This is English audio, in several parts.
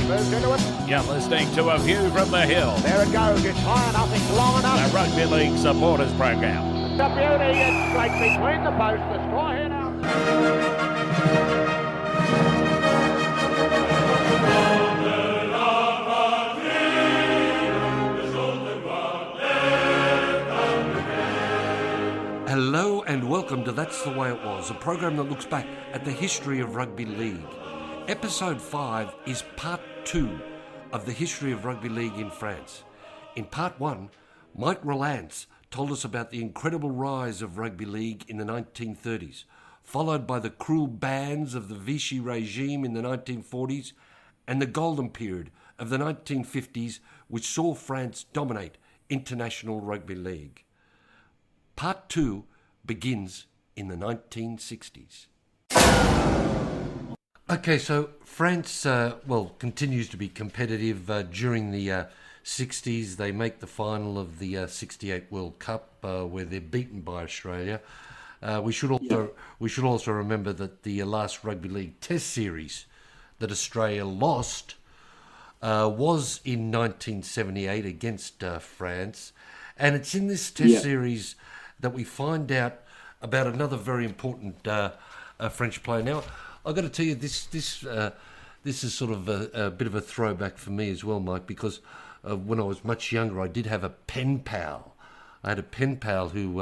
moves into it. You're listening to A View from the Hill. There it goes. It's high enough. It's long enough. The Rugby League supporters program. The beauty. It's straight between the posts. The score here now. Hello and welcome to That's the Way It Was, a program that looks back at the history of rugby league. Episode 5 is part 2 of the history of rugby league in France. In part 1, Mike Rylance told us about the incredible rise of rugby league in the 1930s, followed by the cruel bans of the Vichy Regime in the 1940s and the golden period of the 1950s, which saw France dominate international rugby league. Part 2 begins in the 1960s. Okay, so France, continues to be competitive during the 60s. They make the final of the 68 World Cup where they're beaten by Australia. We should also remember that the last Rugby League Test series that Australia lost was in 1978 against France. And it's in this Test series that we find out about another very important French player. Now, I've got to tell you, this is sort of a bit of a throwback for me as well, Mike, because when I was much younger, I did have a Penpal. I had a Penpal who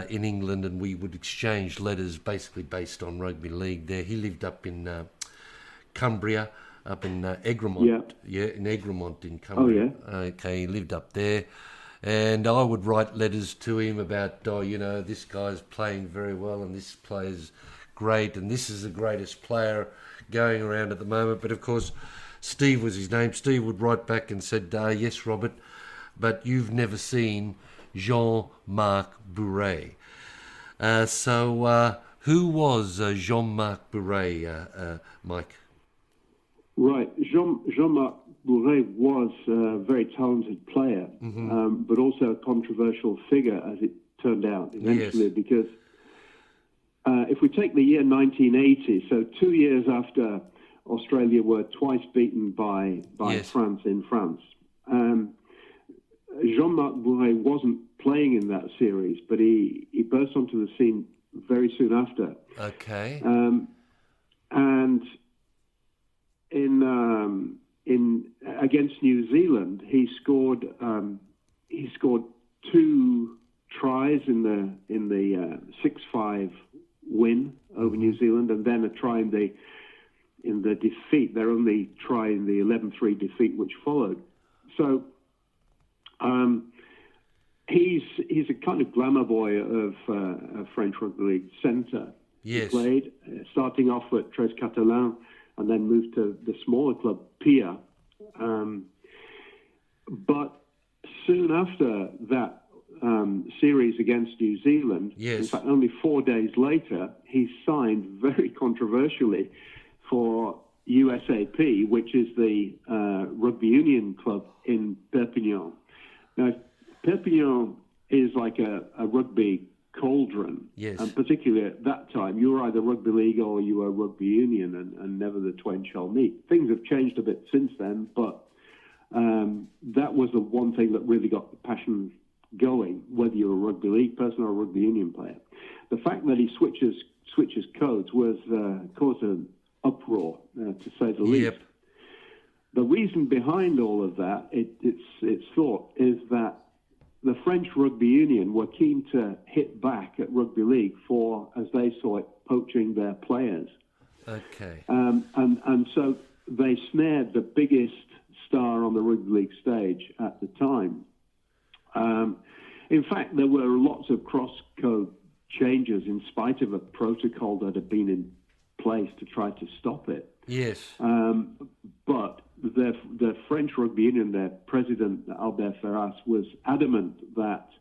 in England, and we would exchange letters basically based on rugby league there. He lived up in Cumbria, up in Egremont. In Egremont in Cumbria. Oh, yeah. Okay, he lived up there. And I would write letters to him about, this guy's playing very well and this player's great and this is the greatest player going around at the moment. But of course, Steve was his name. Steve would write back and said, yes, Robert, but you've never seen JeanMarc Beret. So who was JeanMarc Beret, Mike? Right. Jean-Marc Beret was a very talented player, but also a controversial figure, as it turned out eventually, because if we take the year 1980, so 2 years after Australia were twice beaten by France in France, Jean-Marc Beret wasn't playing in that series, but he burst onto the scene very soon after. Okay. And in against New Zealand, he scored 2 tries in the 6-5 win over New Zealand, and then a try in the defeat. Their only try in the 11-3 defeat, which followed. So he's a kind of glamour boy of French Rugby League centre. Yes. He played starting off at Catalan, and then moved to the smaller club, Pia. But soon after that series against New Zealand, in fact, only 4 days later, he signed very controversially for USAP, which is the rugby union club in Perpignan. Now, Perpignan is like a rugby cauldron, and particularly at that time, you were either rugby league or you were rugby union, and never the twain shall meet. Things have changed a bit since then, but that was the one thing that really got the passion going, whether you're a rugby league person or a rugby union player. The fact that he switches codes was caused an uproar, to say the least. The reason behind all of that, it's thought, is that the French Rugby Union were keen to hit back at Rugby League for, as they saw it, poaching their players. Okay. And so they snared the biggest star on the Rugby League stage at the time. In fact, there were lots of cross-code changes in spite of a protocol that had been in place to try to stop it. Yes. But the French Rugby Union, their president, Albert Ferras, was adamant that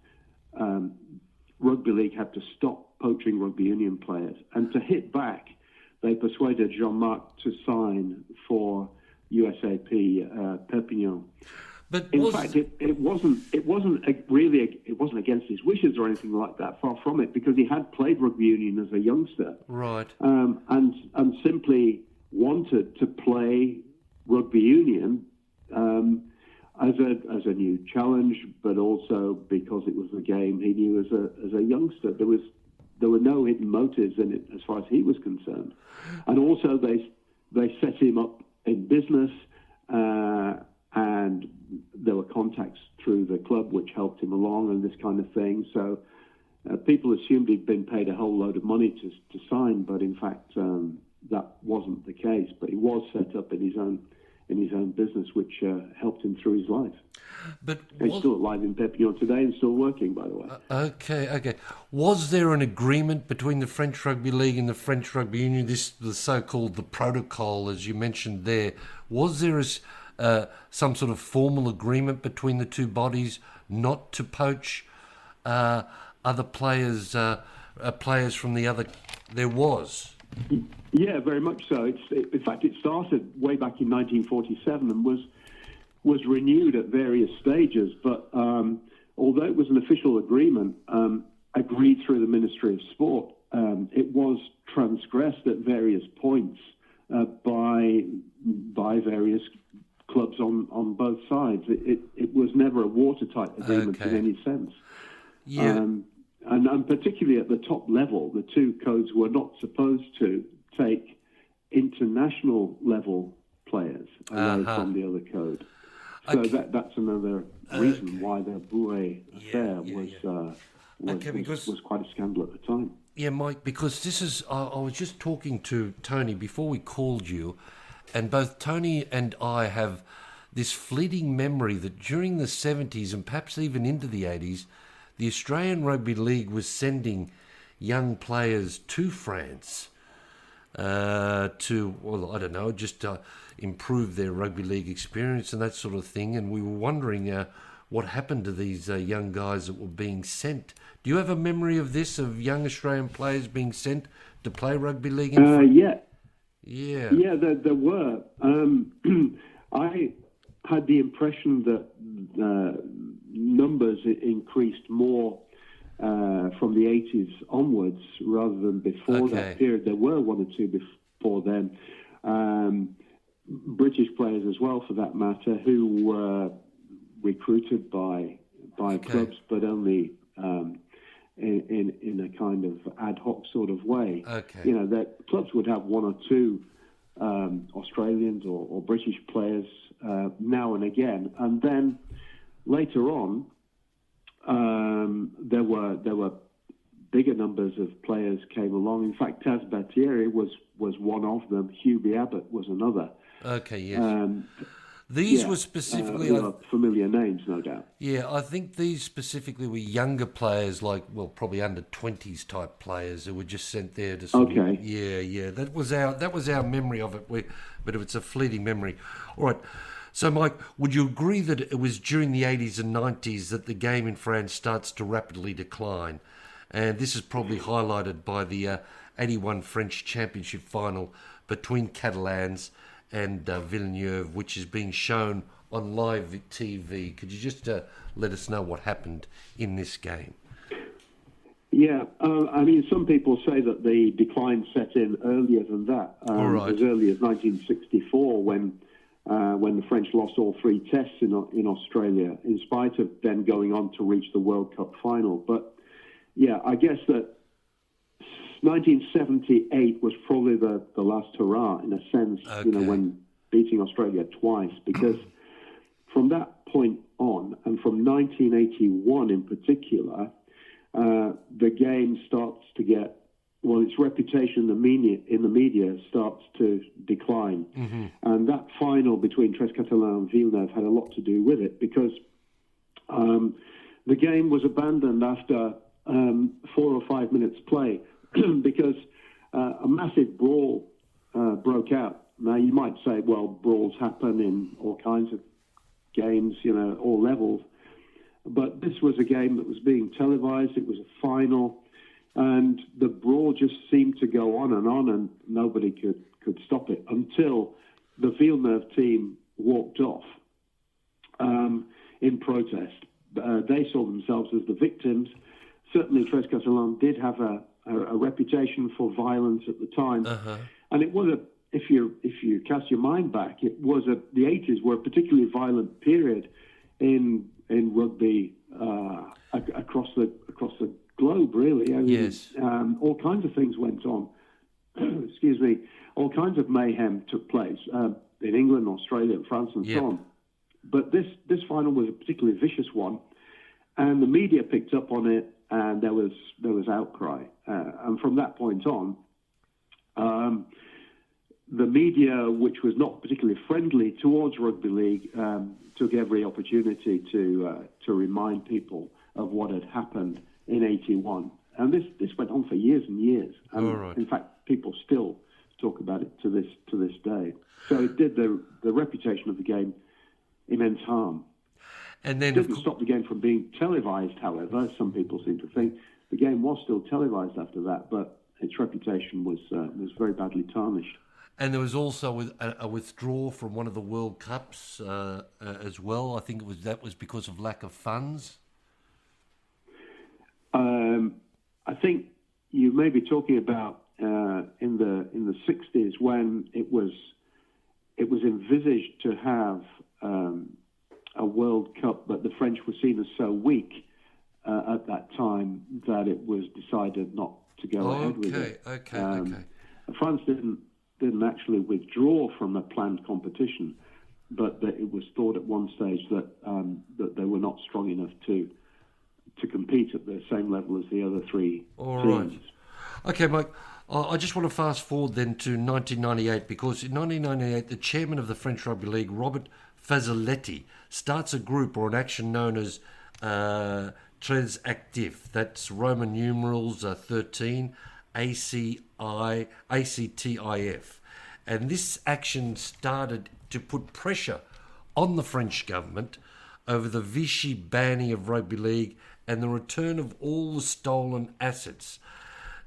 Rugby League had to stop poaching rugby union players. And to hit back, they persuaded Jean-Marc to sign for USAP Perpignan. But in fact, it wasn't against his wishes or anything like that. Far from it, because he had played rugby union as a youngster, right, and simply wanted to play rugby Rugby Union as a new challenge, but also because it was the game he knew as a youngster. There were no hidden motives in it as far as he was concerned, and also they set him up in business, and there were contacts through the club which helped him along and this kind of thing. So people assumed he'd been paid a whole load of money to sign, but in fact that wasn't the case. But he was set up in his own business, which helped him through his life. But he's still alive in Perpignan today and still working, by the way. Okay. Was there an agreement between the French Rugby League and the French Rugby Union, the so-called the protocol, as you mentioned there? Was there some sort of formal agreement between the two bodies not to poach other players, players from the other? There was. Yeah, very much so. In fact, it started way back in 1947 and was renewed at various stages. But although it was an official agreement agreed through the Ministry of Sport, it was transgressed at various points by various clubs on both sides. It was never a watertight agreement in any sense. Yeah. And particularly at the top level, the two codes were not supposed to take international level players away from the other code. So that's another reason why the Beret affair was quite a scandal at the time. Yeah, Mike, because this is, I was just talking to Tony before we called you, and both Tony and I have this fleeting memory that during the 70s and perhaps even into the 80s, the Australian Rugby League was sending young players to France to, well, I don't know, just improve their rugby league experience and that sort of thing. And we were wondering what happened to these young guys that were being sent. Do you have a memory of this, of young Australian players being sent to play rugby league in France? Yeah, there were. I had the impression that numbers increased more from the 80s onwards rather than before that period. There were one or two before then. British players as well, for that matter, who were recruited by clubs, but only in a kind of ad hoc sort of way. You know, that clubs would have one or two Australians or British players now and again, and then later on there were bigger numbers of players came along. In fact, Taz Battieri was one of them. Hubie Abbott was another. Okay, yes. These were specifically... familiar names, no doubt. Yeah, I think these specifically were younger players, like, well, probably under 20s type players who were just sent there to sort of... Yeah. That was our memory of it, but it's a fleeting memory. All right. So, Mike, would you agree that it was during the 80s and 90s that the game in France starts to rapidly decline? And this is probably highlighted by the 81 French Championship final between Catalans and Villeneuve, which is being shown on live TV. Could you just let us know what happened in this game? Yeah, I mean, some people say that the decline set in earlier than that, as early as 1964, when the French lost all three tests in Australia, in spite of them going on to reach the World Cup final. But yeah, I guess that 1978 was probably the last hurrah, in a sense, you know, when beating Australia twice, because from that point on, and from 1981 in particular, the game starts to get, well, its reputation in the media starts to decline. Mm-hmm. And that final between Tres Catalans and Villeneuve had a lot to do with it, because the game was abandoned after 4 or 5 minutes play because a massive brawl broke out. Now, you might say, well, brawls happen in all kinds of games, you know, all levels. But this was a game that was being televised. It was a final. And the brawl just seemed to go on, and nobody could stop it until the Villeneuve team walked off in protest. They saw themselves as the victims. Certainly, Tres Catalans did have a reputation for violence at the time, and it was if you cast your mind back, the 80s were a particularly violent period in rugby across the globe, really. I mean, yes. All kinds of things went on. Excuse me. All kinds of mayhem took place in England, Australia, France, and so on. But this final was a particularly vicious one, and the media picked up on it, and there was outcry. And from that point on, the media, which was not particularly friendly towards rugby league, took every opportunity to remind people of what had happened in '81. And this went on for years and years. And in fact, people still talk about it to this day. So it did the reputation of the game immense harm. And then it didn't stop the game from being televised, however. Some people seem to think the game was still televised after that, but its reputation was very badly tarnished. And there was also a withdrawal from one of the World Cups as well. I think that was because of lack of funds. I think you may be talking about in the 60s when it was envisaged to have a World Cup, but the French were seen as so weak at that time that it was decided not to go ahead with it. Okay. France didn't actually withdraw from the planned competition, but that it was thought at one stage that they were not strong enough to compete at the same level as the other three teams. Right. Okay, Mike. I just want to fast forward then to 1998, because in 1998, the chairman of the French Rugby League, Robert Fazzoletti, starts a group or an action known as Très Actif. That's Roman numerals 13, ACTIF. And this action started to put pressure on the French government over the Vichy banning of rugby league and the return of all the stolen assets.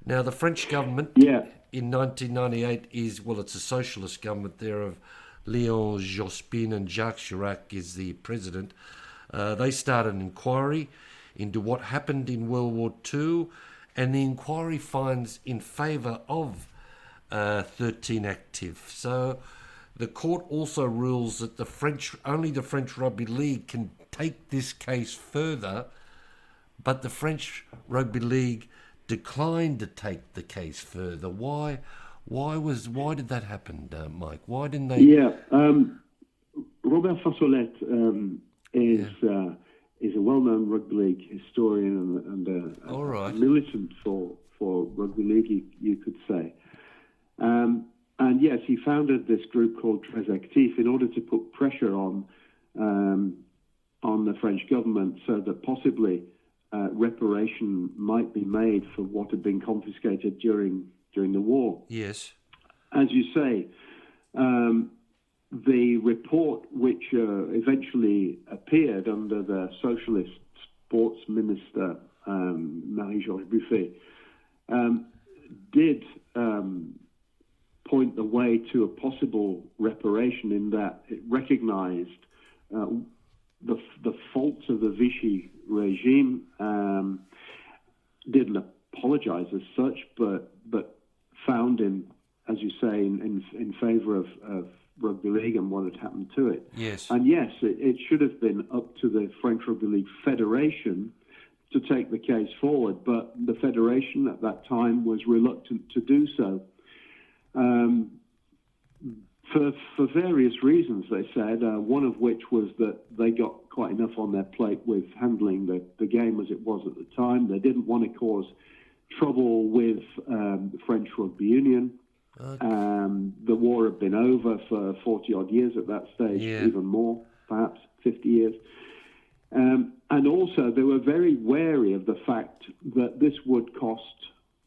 Now, the French government in 1998 it's a socialist government there of Léon Jospin, and Jacques Chirac is the president. They started an inquiry into what happened in World War II, and the inquiry finds in favour of 13 Active. So the court also rules that only the French Rugby League can take this case further, but the French Rugby League declined to take the case further. Why did that happen, Mike? Why didn't they? Robert Fassolet is a well-known rugby league historian and a militant for rugby league, you could say. And yes, he founded this group called Très Actif in order to put pressure on the French government so that possibly reparation might be made for what had been confiscated during the war. Yes. As you say, the report which eventually appeared under the socialist sports minister, Marie-Georges Buffet, did point the way to a possible reparation in that it recognized the faults of the Vichy regime, didn't apologize as such, but found as you say, in favor of rugby league and what had happened to it. Yes. And yes, it should have been up to the French Rugby League Federation to take the case forward, but the Federation at that time was reluctant to do so. For various reasons, they said, one of which was that they got quite enough on their plate with handling the game as it was at the time. They didn't want to cause trouble with the French Rugby Union. The war had been over for 40-odd years at that stage, even more, perhaps 50 years. And also, they were very wary of the fact that this would cost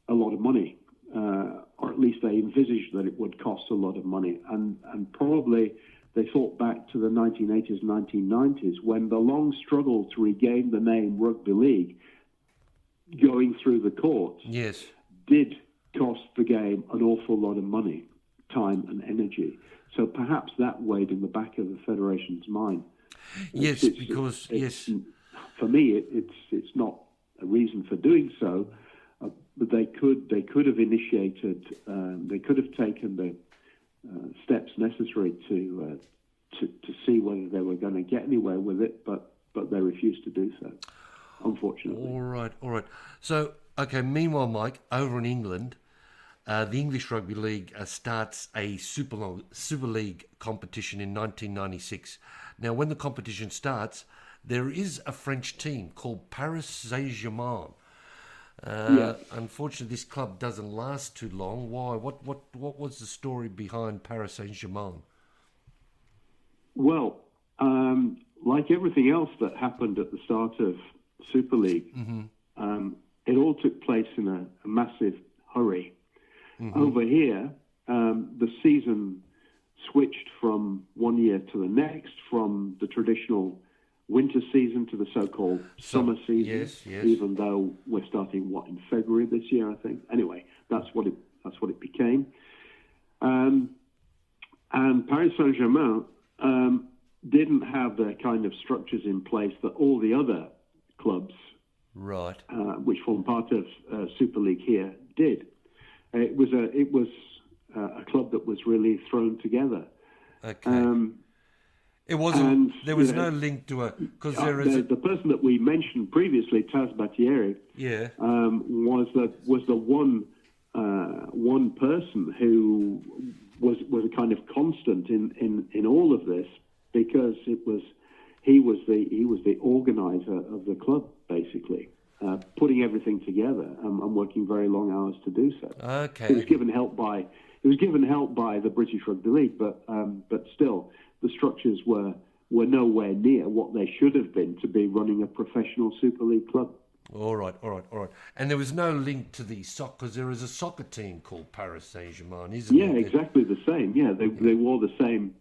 a lot of money, or at least they envisaged that it would cost a lot of money. And probably they thought back to the 1980s, 1990s, when the long struggle to regain the name Rugby League, going through the courts, did cost the game an awful lot of money, time and energy. So perhaps that weighed in the back of the Federation's mind. Yes, because for me, it's not a reason for doing so. But they could have initiated. They could have taken steps necessary to see whether they were going to get anywhere with it, but they refused to do so, unfortunately. All right. So, okay, meanwhile, Mike, over in England, the English Rugby League starts a Super League competition in 1996. Now, when the competition starts, there is a French team called Paris Saint-Germain. Unfortunately, this club doesn't last too long. Why? What was the story behind Paris Saint-Germain? Well, like everything else that happened at the start of Super League, it all took place in a massive hurry. Over here, the season switched from one year to the next, from the traditional winter season to the so-called summer season. Yes. Even though we're starting in February this year, I think. Anyway, that's what it became. And Paris Saint-Germain didn't have the kind of structures in place that all the other clubs, right, which form part of Super League here, did. It was a club that was really thrown together. Okay. It wasn't. There was no link to a because there is the person that we mentioned previously, Taz Batieri. Was the one person who was a kind of constant in all of this, because he was the organizer of the club, basically. Putting everything together and working very long hours to do so. Okay. He was given help by the British Rugby League, but still the structures were nowhere near what they should have been to be running a professional Super League club. All right. And there was no link to the soccer, because there is a soccer team called Paris Saint-Germain, isn't it? Yeah, exactly the same. Yeah, they wore the same.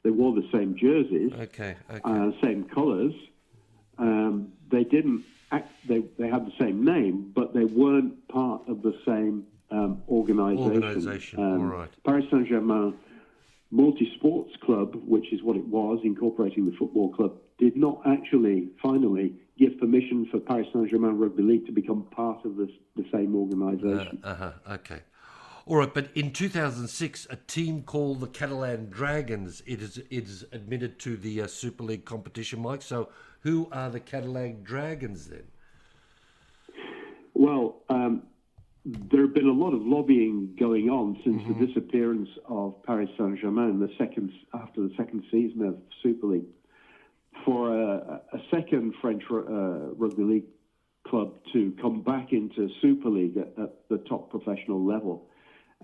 They wore the same jerseys. Okay. Same colours. They didn't. They had the same name, but they weren't part of the same organisation. All right. Paris Saint-Germain Multi-Sports Club, which is what it was, incorporating the football club, did not actually finally give permission for Paris Saint-Germain Rugby League to become part of the same organisation. Okay. All right, but in 2006, a team called the Catalan Dragons it is admitted to the Super League competition, Mike. So who are the Catalan Dragons then? Well, there have been a lot of lobbying going on since the disappearance of Paris Saint-Germain after the second season of Super League, for a second French Rugby League club to come back into Super League at the top professional level.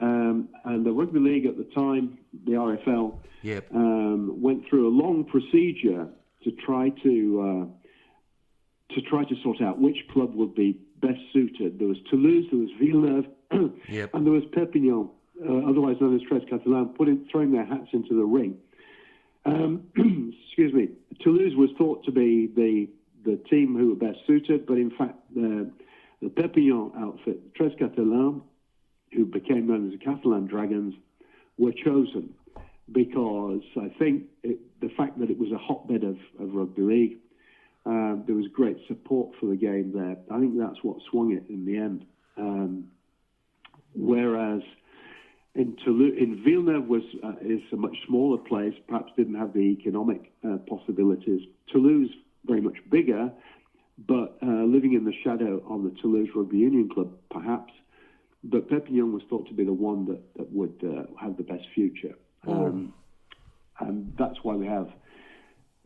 And the Rugby League at the time, the RFL, went through a long procedure to try to sort out which club would be best suited. There was Toulouse, there was Villeneuve, and there was Perpignan, otherwise known as Tres Catalan, throwing their hats into the ring. Excuse me. Toulouse was thought to be the team who were best suited, but in fact the Perpignan outfit, Tres Catalan, who became known as the Catalan Dragons, were chosen because I think the fact that it was a hotbed of rugby league, there was great support for the game there. I think that's what swung it in the end. Whereas in Villeneuve is a much smaller place, perhaps didn't have the economic possibilities. Toulouse, very much bigger, but living in the shadow of the Toulouse Rugby Union Club, perhaps. But Perpignan was thought to be the one that would have the best future. And that's why we have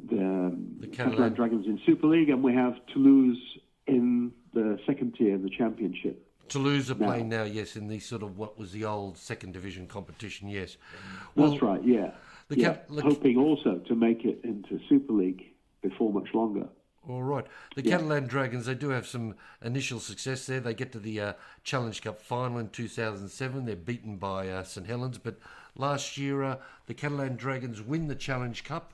the Catalan Dragons in Super League, and we have Toulouse in the second tier of the Championship. Toulouse are playing now, yes, in the sort of what was the old second division competition, yes. Well, that's right, yeah. Hoping also to make it into Super League before much longer. All right. The Catalan Dragons, they do have some initial success there. They get to the Challenge Cup final in 2007. They're beaten by St Helens. But last year, the Catalan Dragons win the Challenge Cup.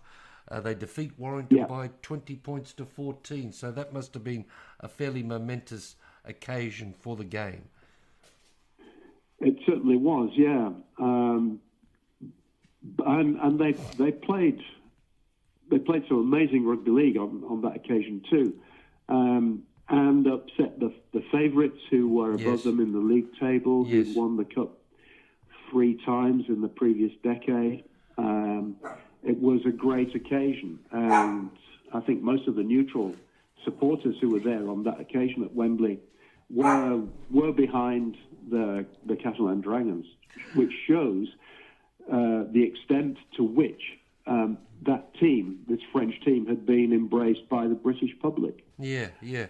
They defeat Warrington by 20 points to 14. So that must have been a fairly momentous occasion for the game. It certainly was, yeah. And they played some amazing rugby league on that occasion too, and upset the favourites who were above them in the league table, who won the cup 3 times in the previous decade. It was a great occasion, and I think most of the neutral supporters who were there on that occasion at Wembley were behind the Catalan Dragons, which shows the extent to which that team, this French team, had been embraced by the British public. Yeah.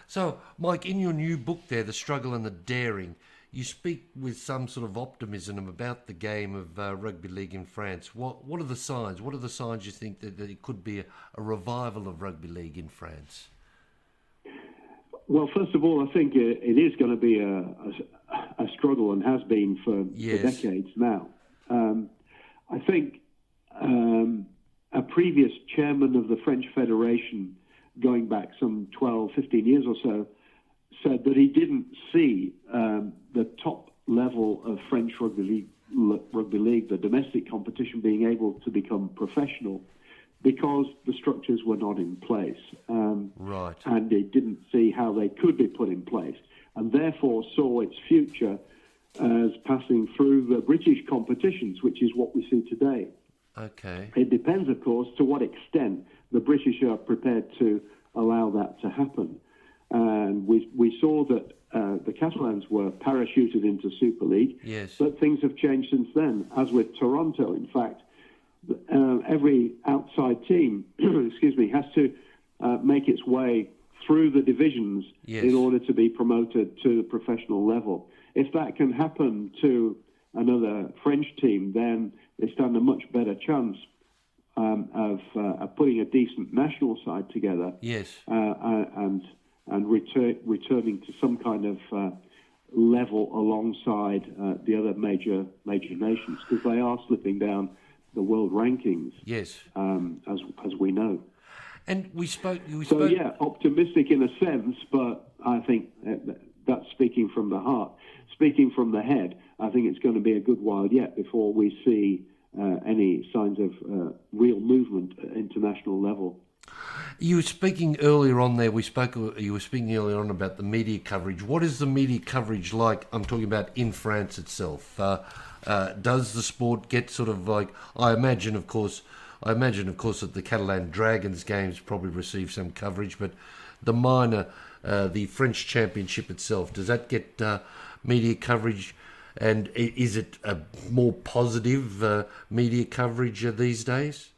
So, Mike, in your new book there, The Struggle and the Daring, you speak with some sort of optimism about the game of rugby league in France. What are the signs? What are the signs you think that it could be a revival of rugby league in France? Well, first of all, I think it is going to be a struggle, and has been for decades now. I think a previous chairman of the French Federation, going back some 12, 15 years or so, said that he didn't see the top level of French rugby league, the domestic competition, being able to become professional because the structures were not in place. Right. And he didn't see how they could be put in place, and therefore saw its future as passing through the British competitions, which is what we see today. Okay. It depends, of course, to what extent the British are prepared to allow that to happen. And we saw that the Catalans were parachuted into Super League, yes, but things have changed since then, as with Toronto. In fact, every outside team has to make its way through the divisions in order to be promoted to the professional level. If that can happen to another French team, then they stand a much better chance of putting a decent national side together. Yes. And returning to some kind of level alongside the other major nations, because they are slipping down the world rankings. Yes. As we know. And we spoke. So yeah, optimistic in a sense, but I think that's speaking from the heart. Speaking from the head, I think it's going to be a good while yet before we see any signs of real movement at international level. You were speaking earlier on there. You were speaking earlier on about the media coverage. What is the media coverage like? I'm talking about in France itself. Does the sport get sort of like? I imagine, of course, that the Catalan Dragons games probably receive some coverage, but the French Championship itself, does that get media coverage? And is it a more positive media coverage these days?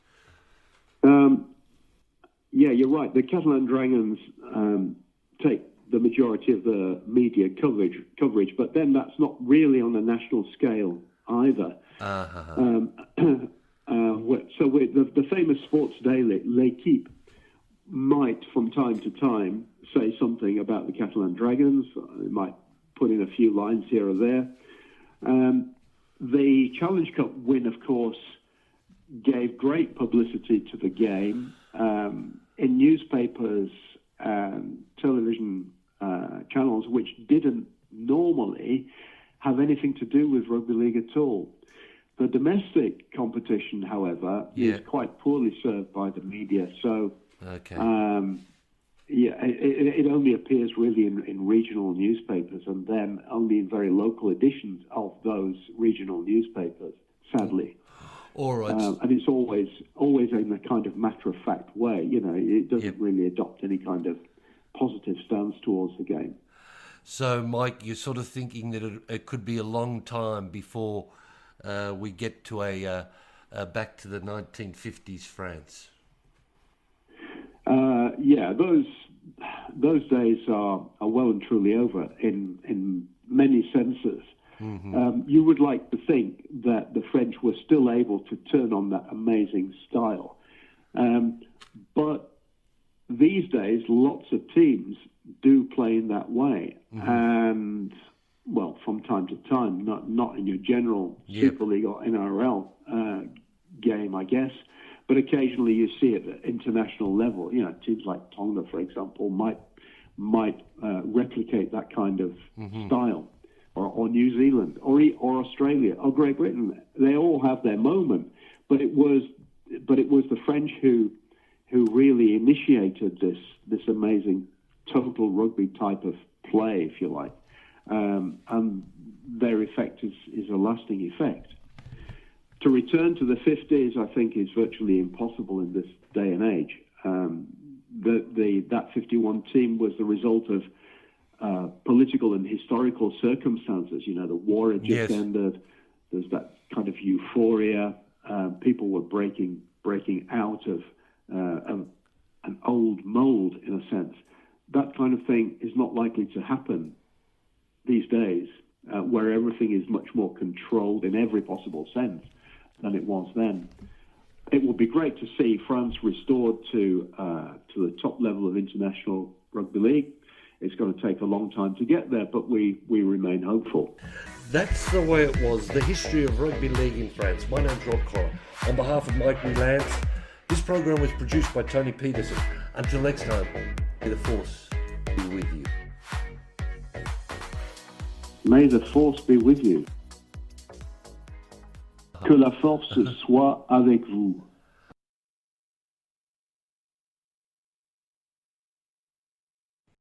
Yeah, you're right. The Catalan Dragons take the majority of the media coverage, but then that's not really on a national scale either. So the famous sports daily, L'Équipe, might from time to time say something about the Catalan Dragons. It might put in a few lines here or there. The Challenge Cup win, of course, gave great publicity to the game in newspapers and television channels, which didn't normally have anything to do with rugby league at all. The domestic competition, however, is quite poorly served by the media. So, it only appears really in regional newspapers, and then only in very local editions of those regional newspapers, sadly. All right. And it's always in a kind of matter-of-fact way. You know, it doesn't really adopt any kind of positive stance towards the game. So, Mike, you're sort of thinking that it could be a long time before we get to back to the 1950s France. Those days are well and truly over in many senses. Mm-hmm. You would like to think that the French were still able to turn on that amazing style. But these days, lots of teams do play in that way. Mm-hmm. And, well, from time to time, not in your general Super League or NRL game, I guess, but occasionally you see it at international level. You know, teams like Tonga, for example, might replicate that kind of style. Or New Zealand, or Australia, or Great Britain. They all have their moment, but it was the French who really initiated this amazing total rugby type of play, if you like. and their effect is a lasting effect. To return to the 50s, I think, is virtually impossible in this day and age. That 51 team was the result of political and historical circumstances. You know, the war had just ended. There's that kind of euphoria. People were breaking out of an old mold, in a sense. That kind of thing is not likely to happen these days, where everything is much more controlled in every possible sense than it was then. It would be great to see France restored to the top level of international rugby league. It's going to take a long time to get there, but we remain hopeful. That's the way it was, the history of rugby league in France. My name's Rob Cora. On behalf of Mike Rylance, this program was produced by Tony Peterson. Until next time, may the force be with you. May the force be with you. Que la force soit avec vous.